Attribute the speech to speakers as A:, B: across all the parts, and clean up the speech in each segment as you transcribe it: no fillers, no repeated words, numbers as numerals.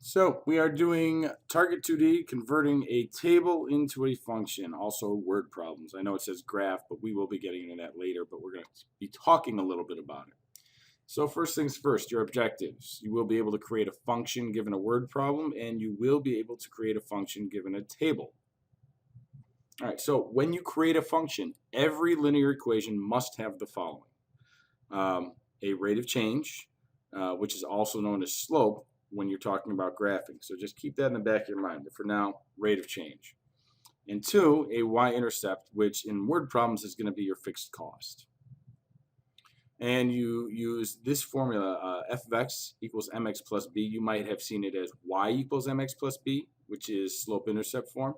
A: So we are doing Target 2D, converting a table into a function, also word problems. I know it says graph, but we will be getting into that later, but we're going to be talking a little bit about it. So first things first, your objectives. You will be able to create a function given a word problem, and you will be able to create a function given a table. All right, so when you create a function, every linear equation must have the following. A rate of change, which is also known as slope, when you're talking about graphing. So just keep that in the back of your mind. But for now, rate of change. And two, a y-intercept, which in word problems is going to be your fixed cost. And you use this formula, f of x equals mx plus b. You might have seen it as y equals mx plus b, which is slope-intercept form.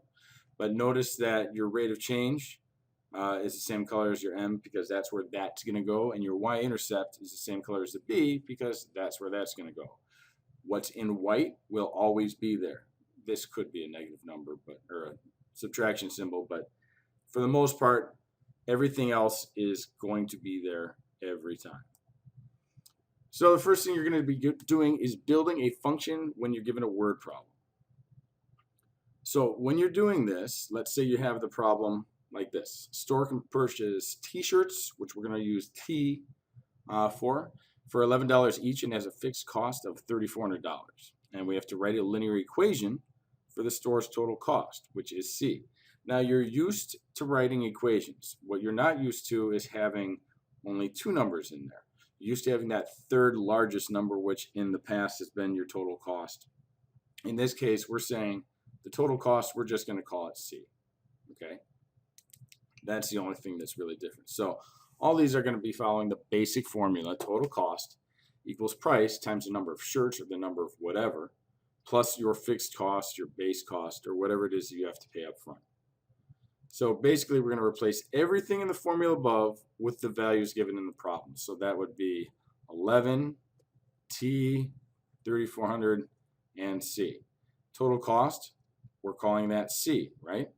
A: But notice that your rate of change is the same color as your m because that's where that's going to go. And your y-intercept is the same color as the b because that's where that's going to go. What's in white will always be there. This could be a negative number, or a subtraction symbol, but for the most part, everything else is going to be there every time. So the first thing you're going to be doing is building a function when you're given a word problem. So when you're doing this, let's say you have the problem like this. Store can purchase t-shirts, which we're going to use T for $11 each and has a fixed cost of $3,400. And we have to write a linear equation for the store's total cost, which is C. Now you're used to writing equations. What you're not used to is having only two numbers in there. You're used to having that third largest number, which in the past has been your total cost. In this case, we're saying the total cost, we're just going to call it C. Okay? That's the only thing that's really different. So all these are going to be following the basic formula. Total cost equals price times the number of shirts or the number of whatever, plus your fixed cost, your base cost, or whatever it is that you have to pay up front. So basically, we're going to replace everything in the formula above with the values given in the problem. So that would be 11, T, 3,400, and C. Total cost, we're calling that C, right?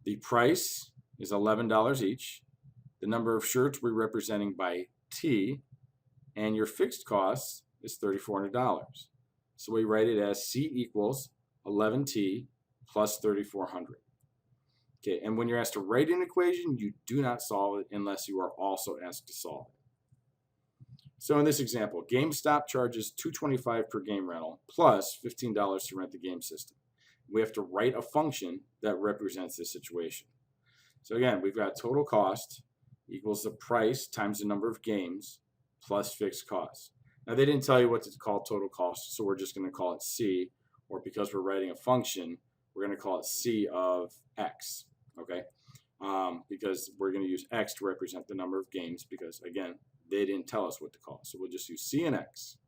A: The price is $11 each. The number of shirts we're representing by T, and your fixed cost is $3,400. So we write it as C equals 11T plus 3,400. Okay, and when you're asked to write an equation, you do not solve it unless you are also asked to solve it. So in this example, GameStop charges $2.25 per game rental plus $15 to rent the game system. We have to write a function that represents this situation. So again, we've got total cost equals the price times the number of games plus fixed costs. Now they didn't tell you what to call total cost, so we're just going to call it C, or because we're writing a function, we're going to call it C of X, okay? Because we're going to use X to represent the number of games because, again, they didn't tell us what to call. So we'll just use C and X.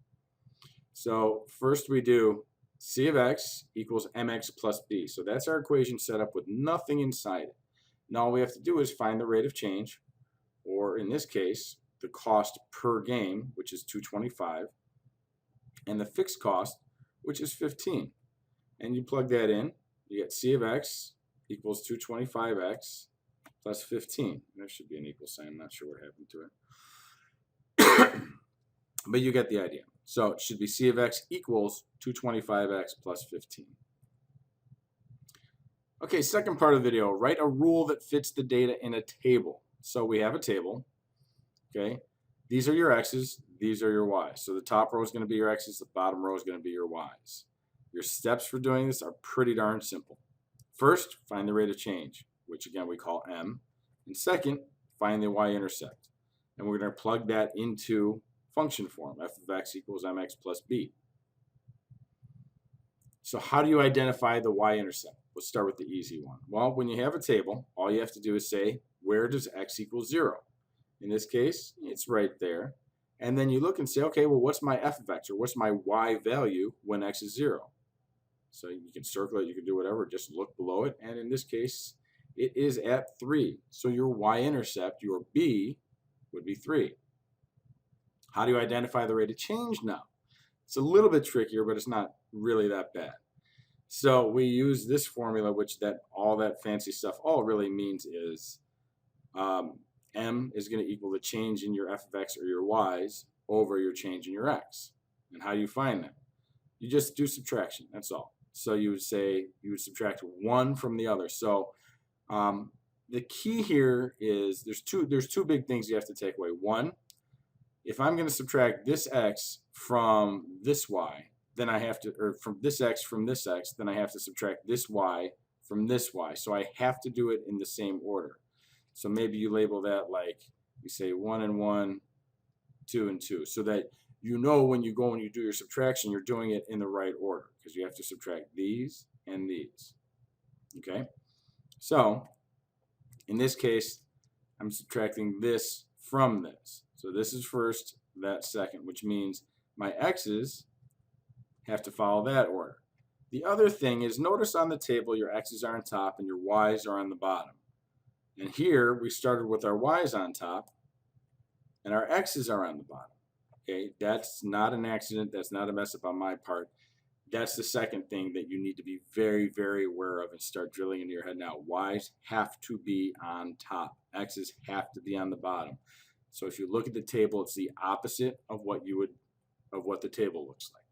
A: So first we do C of X equals MX plus B. So that's our equation set up with nothing inside it. Now all we have to do is find the rate of change, or in this case, the cost per game, which is $2.25, and the fixed cost, which is 15. And you plug that in, you get C of X equals 225X plus 15. There should be an equal sign. I'm not sure what happened to it. But you get the idea. So it should be C of X equals 225X plus 15. Okay, second part of the video, write a rule that fits the data in a table. So we have a table, okay? These are your X's, these are your Y's. So the top row is going to be your X's, the bottom row is going to be your Y's. Your steps for doing this are pretty darn simple. First, find the rate of change, which again we call M. And second, find the y-intercept. And we're going to plug that into function form, f of x equals mx plus b. So how do you identify the y-intercept? Let's start with the easy one. Well, when you have a table, all you have to do is say, where does x equal 0? In this case, it's right there. And then you look and say, okay, well, what's my f of x, or what's my y value when x is 0? So you can circle it, you can do whatever, just look below it. And in this case, it is at 3. So your y-intercept, your b, would be 3. How do you identify the rate of change now? It's a little bit trickier, but it's not really that bad. So we use this formula, which all that fancy stuff all really means is m is going to equal the change in your f of x or your y's over your change in your x. And how do you find that? You just do subtraction, that's all. So you would say, you would subtract one from the other. So the key here is there's two big things you have to take away. One, if I'm going to subtract this x from this y, then I have to, or from this x from this x, then I have to subtract this y from this y. So I have to do it in the same order. So maybe you label that like, you say 1 and 1, 2 and 2, so that you know when you go and you do your subtraction, you're doing it in the right order, because you have to subtract these and these. Okay? So in this case, I'm subtracting this from this. So this is first, that's second, which means my x's have to follow that order. The other thing is, notice on the table your x's are on top and your y's are on the bottom. And here we started with our y's on top and our x's are on the bottom. Okay, that's not an accident, that's not a mess up on my part. That's the second thing that you need to be very, very aware of and start drilling into your head now. Y's have to be on top. X's have to be on the bottom. So if you look at the table, it's the opposite of what the table looks like.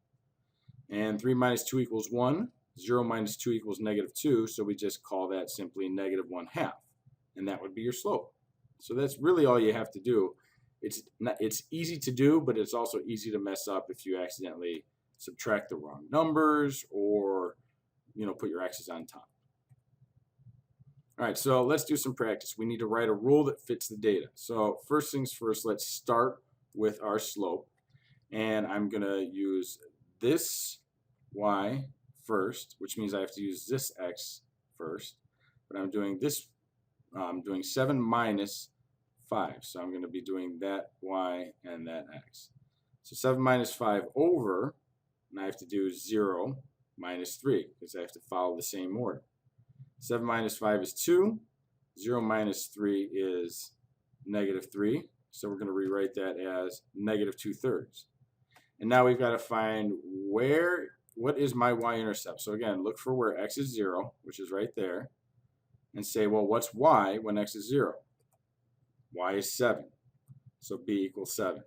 A: And 3 minus 2 equals 1. 0 minus 2 equals -2. So we just call that simply -1/2. And that would be your slope. So that's really all you have to do. It's easy to do, but it's also easy to mess up if you accidentally subtract the wrong numbers or put your x's on top. All right, so let's do some practice. We need to write a rule that fits the data. So first things first, let's start with our slope. And I'm going to use this y first, which means I have to use this x first. But I'm doing this, I'm doing 7 minus 5. So I'm going to be doing that y and that x. So 7 minus 5 over, and I have to do 0 minus 3 because I have to follow the same order. 7 minus 5 is 2. 0 minus 3 is -3. So we're going to rewrite that as -2/3. And now we've got to find what is my y-intercept. So again, look for where x is 0, which is right there, and say, well, what's y when x is 0? Y is 7. So b equals 7.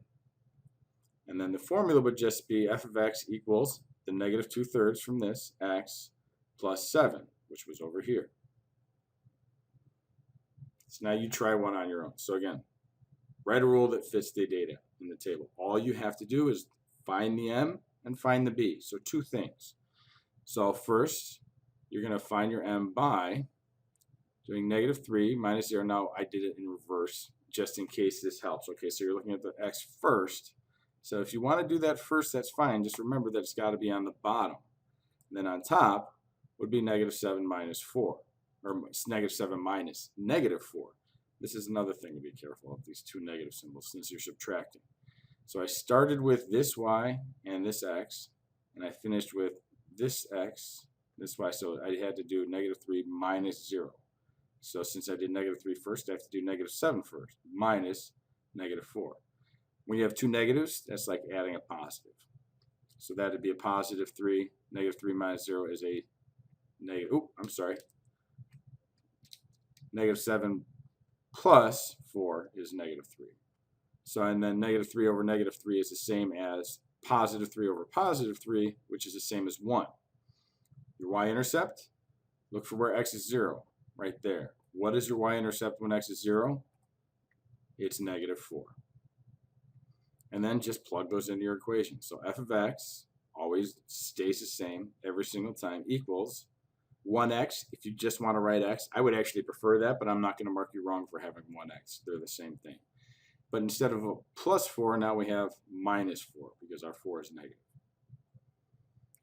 A: And then the formula would just be f of x equals the -2/3 from this, x, plus 7, which was over here. So now you try one on your own. So again, write a rule that fits the data in the table. All you have to do is find the m and find the b. So two things. So first, you're going to find your m by doing -3 minus 0. Now I did it in reverse just in case this helps. Okay, so you're looking at the x first. So if you want to do that first, that's fine. Just remember that it's got to be on the bottom. And then on top would be -7 minus 4, or -7 minus -4. This is another thing to be careful of, these two negative symbols, since you're subtracting. So I started with this y and this x, and I finished with this x, this y. So I had to do -3 minus 0. So since I did -3 first, I have to do -7 first, minus -4. When you have two negatives, that's like adding a positive. So that would be a +3. -3 minus 0 is a negative. Oh, I'm sorry. -7 plus 4 is -3. So, and then -3 over -3 is the same as +3 over +3, which is the same as 1. Your y-intercept, look for where x is 0, right there. What is your y-intercept when x is 0? It's -4. And then just plug those into your equation. So f of x always stays the same every single time, equals 1x. If you just want to write x, I would actually prefer that, but I'm not going to mark you wrong for having 1x. They're the same thing. But instead of a +4, now we have -4 because our 4 is negative.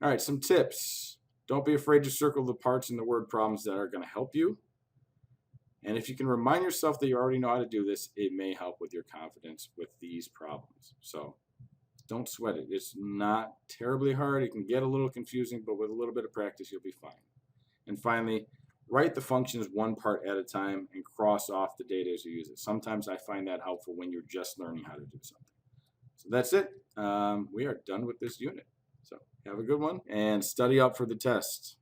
A: All right, some tips. Don't be afraid to circle the parts in the word problems that are going to help you. And if you can remind yourself that you already know how to do this, it may help with your confidence with these problems. So don't sweat it. It's not terribly hard. It can get a little confusing, but with a little bit of practice, you'll be fine. And finally, write the functions one part at a time and cross off the data as you use it. Sometimes I find that helpful when you're just learning how to do something. So that's it. We are done with this unit. So have a good one and study up for the test.